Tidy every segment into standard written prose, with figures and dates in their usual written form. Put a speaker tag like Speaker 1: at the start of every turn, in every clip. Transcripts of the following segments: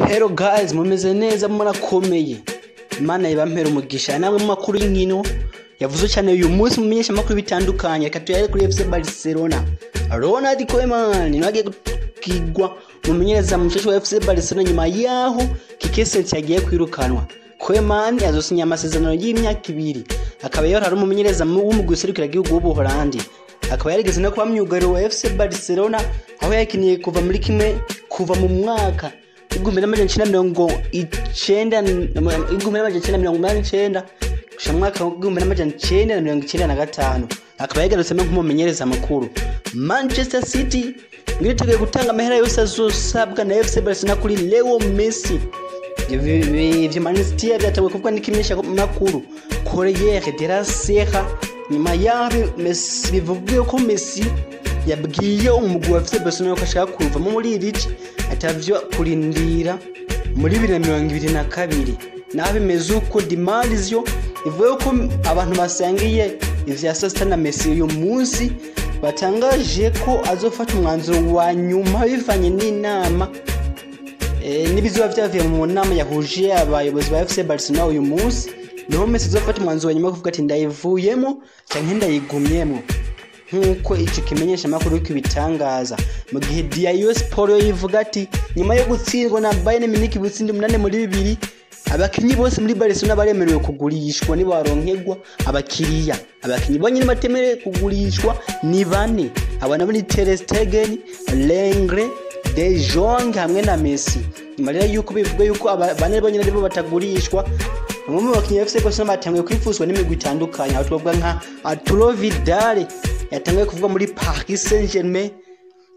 Speaker 1: Hello guys, mumeze neza murakomeye. Imana ibampera umugisha namwe mu makuru y'inkino yavuze cyane uyu munsi mumenyesha makuru bitandukanye katuyare kuri FC Barcelona. Ronald Koeman nagiye kigwa mumenyereza musheshe wa FC Barcelona nyuma yaho Kikesenti yagiye kwirukanwa. Koeman yazosinya amasezerano y'imyaka 2 akaba yari umumenyereza w'umuguserukira gihugu w'Ubuholandi. Akaba yarigeze no kuba myugariro wa FC Barcelona aho yakiniye kuva muri kimwe kuva mu mwaka 1989 kusha mwaka 1995 akaba yagarutse nk'umumenyereza makuru. Manchester City ngiriteguye gutanga amahera yose azosabwa na FC Barcelona kuri Leo Messi. Ivyo Man City yatawe kuvuga n'ikimenyesha makuru Corriere della Sera nyuma yaho Messi bivugiye ko Messi yabwiye umugwi wa FC Barcelona ko ashaka kuva muri irici atavyo kurindira muri 2022 naho bimeze uko Di Marzio ivuye ko abantu basangiye ivya Sasta na Messi uyu munsi batangaje ko azofata umwanzuro wa nyuma bivanye n'inama nibizoba vyavuye mu nama yahuje abayobozi ba FC Barcelona uyu munsi niho Messi azofata umwanzuro wa nyuma kuvuga ati ndayivuyemo canke ndayigumyemo nkuko ico kimenyesha makuru kibitangaza mu gihe Diario Sport yivuga ati nyuma yo gutsindwa na Bayern Munich butsindi 8 muri 2 abakinyi bose muri Barcelona baremerewe kugurishwa ni baronkegwa abakiriya. Abakinyi bonyine batemerewe kugurishwa ni 4 abana muri Ter Stegen, Lenglet, De Jong hamwe na Messi. Nyuma rero yuko bivuga yuko bane bonyine aribo batagurishwa mu bakinyi FC Barcelona batangiye kwifuzwa n'imigwi itandukanye aho twavuga nka Arturo Vidal yatangiye kuvuga muri Paris Saint-Germain,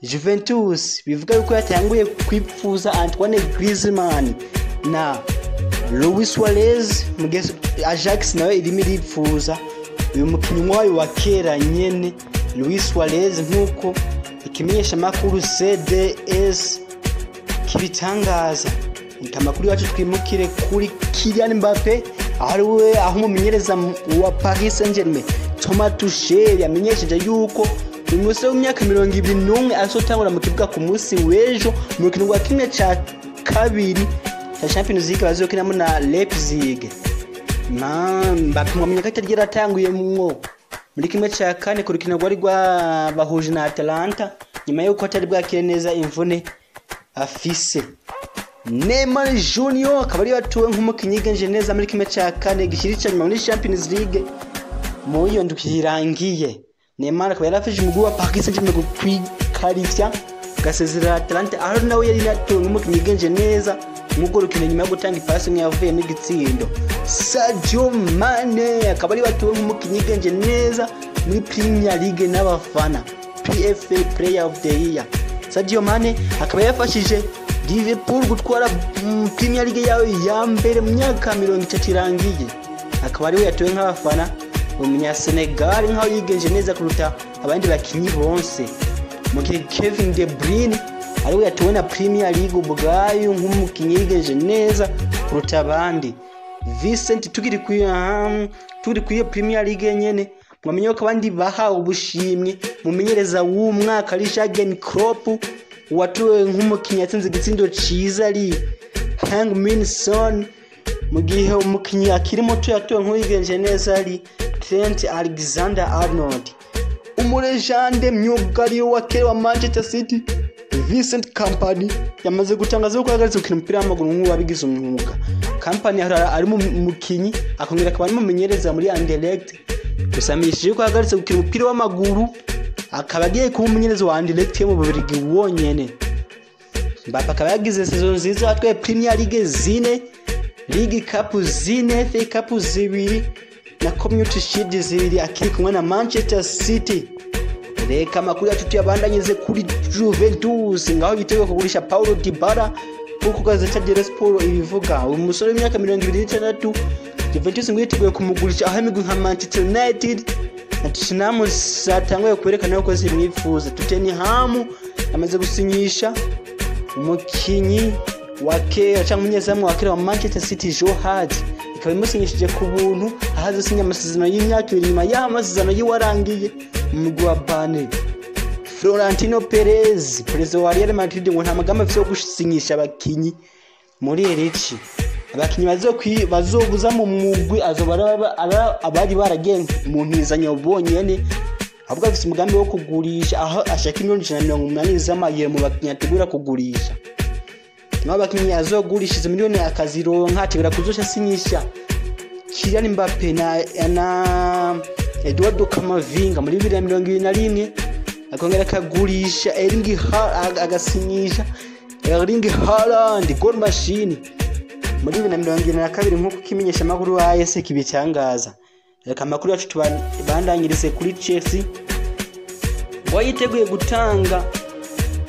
Speaker 1: Juventus bivuga yuko yatangiye kwifuza Antoine Griezmann na Luis Suarez mugeze Ajax nawe irimo irifuza uyu mukinyi wayo wa kera nyene Luis Suarez nkuko ikimenyesha makuru CDS kibitangaza. Nkamakuru yacu twimukire kuri Kylian Mbappe aho umumenyereza wa Paris Saint-Germain Thomas Tuchel yamenyesheje yuko uyu musore w'imyaka 21 azotangura mu kibuga ku munsi w'ejo mu rukino rwa kimwe ca kabiri cha Champions League bazokinamo na Leipzig. Mbappe mwamenye ko atari yaratanguye muri kimwe ca kane ku rukino rwari bahuje na Atalanta nyuma yuko atari bwakire neza imvune afise. Neymar Junior akaba ari batuwe nk'umukinyi genje neza muri kimwe ca kane gishirica nyuma muri Champions League mu iyo ndukirangiye. Neymar akaba yarafije umugwi wa Paris Saint-Germain kwikarifya gasezera Atalanta aho nawe yari natuwe nk'umukinyi genje neza mugo rukino nyuma yo gutanga ipasi yavuye mu gitsindo. Sadio Mane akaba ari batuwe nk'umukinyi genje neza muri Premier League n'abafana PFA Player of the Year. Sadio Mane akaba yafashije Liverpool gutwara Premier League yawe ya mbere mu myaka 30 irangiye. Akaba ari we yatuwe nk'abafana umunya Senegal nkaho yigenje neza kuruta abandi bakinyi bonse. Mu gihe Kevin De Bruyne ari we yatuwe na Premier League ubwayo nk'umukinyi yigenje neza kuruta abandi. Vincent tugiri kwiye Premier League nyene mwamenye ko abandi bahawe ubushimwe mumenyereza w'umwaka ari Jurgen Klopp watuwe nk'umukinyi yatsinze igitsindo ciza ari Heung-min Son. Mu gihe umukinyi akiri muto yatuwe nk'uyigenje neza ari Trent Alexander-Arnold. Umurejande myugariro wa kera wa Manchester City Vincent Kompany yamaze gutangaza ko yagaritse gukina umupira w'amaguru nk'uwabigize umwuga. Kompany ari mu mukinyi akongera akaba n'umumenyereza muri Anderlecht gusamishije ko yagaritse gukina umupira w'amaguru akaba agiye kuba umumenyereza wa Anderlecht mu Bubiligi wonyene. Mbappe akaba yagize saison nziza atwaye Premier League 4, League Cup 4, FA Cup 2 na Community Shield 2 akiri kumwe na Manchester City. Reka makuru yacu tuyabandanyeze kuri Juventus ngaho yiteguye kugurisha Paulo Dybala kuko gazeta dello Sport ibivuga uyu musore w'imyaka 26 Juventus ngo yiteguye kumugurisha aho imigwi nka Manchester United na Tottenham zatanguye kwerekana ko zimwifuza. Tottenham amaze gusinyisha umukinyi wa kera cyangwa umunyezamu wa kera wa Manchester City Joe Hart ikaba imusinyishije ku buntu ahaze sinya amasezerano y'imyaka 2 nyuma y'amasezerano yiwarangiye mu mugwi wa Bane. Florentino Perez perezida wa Real Madrid ngo nta magambo afite yo gusinyisha abakinyi muri Erici abakinyi bazobuza mu mugwi azoba abari baragiye mu ntizanyo bonyene ahubwo afite umugambi wo kugurisha aho ashaka miliyoni 180 z'amayero mu bakinyi ategura kugurisha n'abakinyi azogurisha izo miliyoni akazironka ategura kuzosha sinyisha Kylian Mbappe na Eduardo Camavinga muri 2021 akongera akagurisha Erling Haaland agasinyisha Erling Haaland goal machine muri 2022 nkuko kimenyesha makuru AS kibitangaza reka makuru yacu tubandanyirize kuri Chelsea wayiteguye gutanga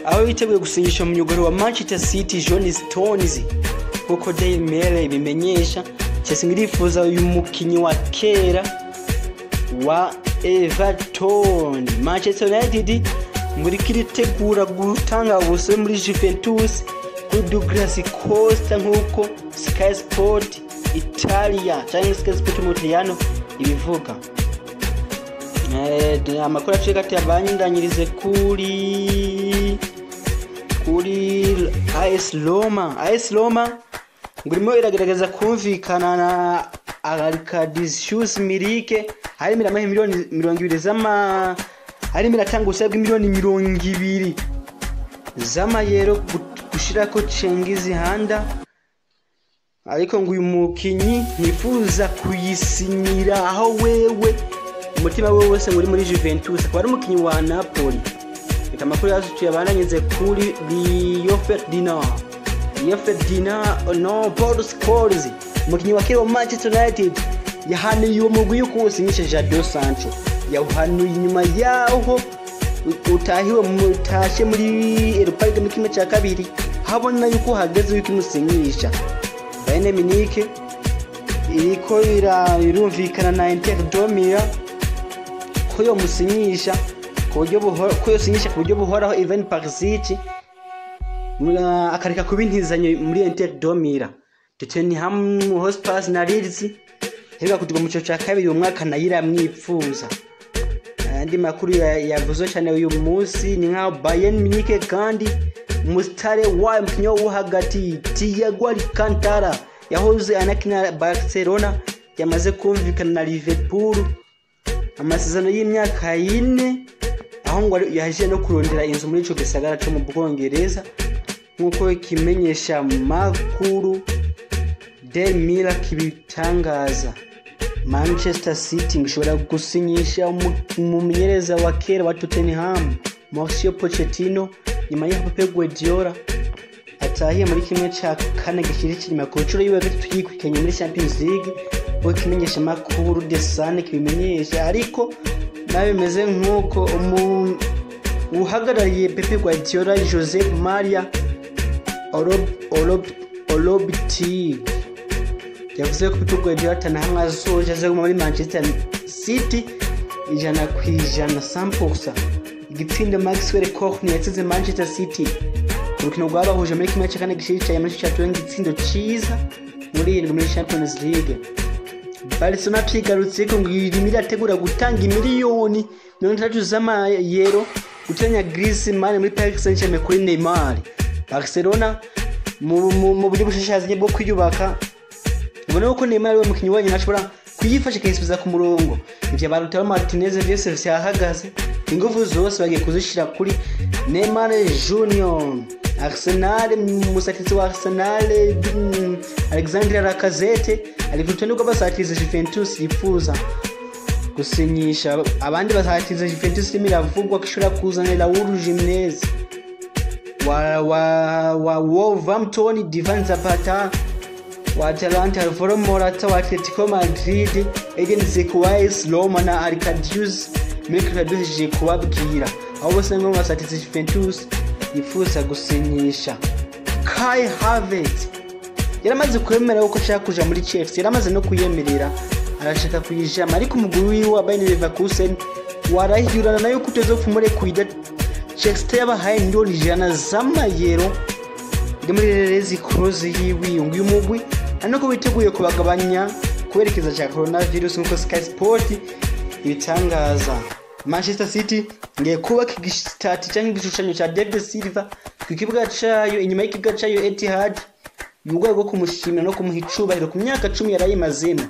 Speaker 1: aho yiteguye gusinyisha mu myugaro wa Manchester City John Stones kuko Daily Mail bimenyesha Chelsea ngirifuza uyu mukinyi wa kera wa Everton. Manchester United muri kiritegura gutanga ubuse muri Juventus kuri Douglas Costa nkuko Sky Sport Italia cyangwa Sky Sport Italiano ibivuga. Amakuru acika ati abanyindanyirize kuri AS Roma ngurimo iragerageza kumvikana na Arkadiusz Milik hari miliyoni 20 z'ama hari miratanga usabwa miliyoni 20 z'amayero gushirako Cengiz Handa ariko ngo uyu mukinyi nifuza kuyisinyira aho wewe umutima wewe wose muri Juventus akaba ari umukinyi wa Napoli reka makuru yacu tuyabandanyirize kuri Rio Ferdinand no Paul Scholes umukinyi wa kera wa Manchester United yahaniye umugwi yuko usinyisha Jadon Sancho yahanuye inyuma yaho utahiwe mutashe muri Europa League mu kimwe cya kabiri habona yuko hageze yuko imusinyisha Bayern Munich iriko irumvikana na Inter de Milan ko yo musinyisha ku buryo buhoraho Ivan Perisic akareka kubintizanye muri Inter de Milan Tottenham Hotspur na Leeds hega kutuga mu cyo cya kabiri umwaka nayira mwipfuza andi makuru yavuze cyane uyu munsi ni nka Bayern Munich kandi mustare wa mkinyo wo hagati Thiago Alcantara yahoze anakina Barcelona yamaze kumvikana na Liverpool amasezerano y'imyaka 4 aho ngo yaje no kurondera inzu muri ico gisagara cyo mu Bwongereza nkuko kimenyesha makuru Daily Mail kibitangaza. Manchester City ngishobora gusinyisha umumenyereza wa kera wa Tottenham Mauricio Pochettino nyuma ya Pep Guardiola atahiye muri kimwe cya kane gishirikira ku nshuro yiwe gatatu yikwikanye muri Champions League bo kimenyesha makuru The Sun kibimenyesha ariko nayo bimeze nkuko uhagarariye Pep Guardiola Josep Maria Olobiti yavuze ko Pep Guardiola atanahamwe azoje aze muri Manchester City 100% igitsinde Maxwell Cornet yatsinze Manchester City urukino rwabahuje muri kimwe cya kane gishirikira muri cyatonga igitsindo ciza muri Champions League. Barcelona twigarutse ko ngirimo ategura gutanga miliyoni 30 z'amayero gutanya Griezmann muri Paris Saint-Germain kuri Neymar. Barcelona mu buryo bushashazanye bwo kwiyubaka ubona ko Neymar we mukinyi wanye nashobora kuyifasha kayisubiza ku murongo ivyo Lautaro Martinez vyose vyahagaze ingufu zose bagiye kuzishira kuri Neymar Junior. Arsenal musatitsi wa Arsenal Alexandre Lacazette alivutwa nuko basatiza Juventus yifuza gusinyisha abandi basatiza Juventus imiravugwa kishura kuzanira Raúl Jimenez wa Wolverhampton, Divan Zapata wa Atalanta, Alvaro Morata wa Atletico Madrid, Eden Dzeko Roma na Arkadiusz Milik kubabwira aho bose ngo basatiza Juventus yifuza gusinyisha. Kai Havertz yaramaze kwemera uko ashaka kuja muri Chelsea, yaramaze no kuyemerera arashaka kuyijama ariko umuguru wa Bayern Leverkusen warahirana nayo kutezofumure kuida Chelsea yabahaye miliyoni 100 z'amayero muri Rezi Close yiwi uyu mugwi anako biteguye kubagabanya kwerekeza cya coronavirus nkuko Sky Sport ibitangaza. Manchester City ngiye kubaka igistati cyangwa igishushanyo cya David Silva ku kibuga cyayo inyuma y'ikibuga cyayo Etihad mu rwego rwo kumushimira no kumuha icubahiro ku myaka 10 yarayimazemo.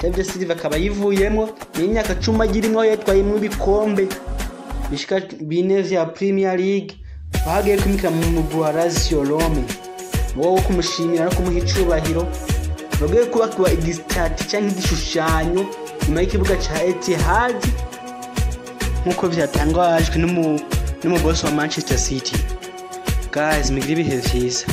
Speaker 1: David Silva akaba yivuyemo imyaka 10 agirimo yatwayemo ibikombe bishika 4 vya Premier League, bahagiye kumikira mu mugwi wa Lazio Rome. Wowe kumushimira no kumuha icubahiro bagiye kuba igistati cyangwa igishushanyo nyuma y'ikibuga ca Etihad nkuko byatangajwe n'umubosi wa Manchester City. Guys, migire ibihe vyiza.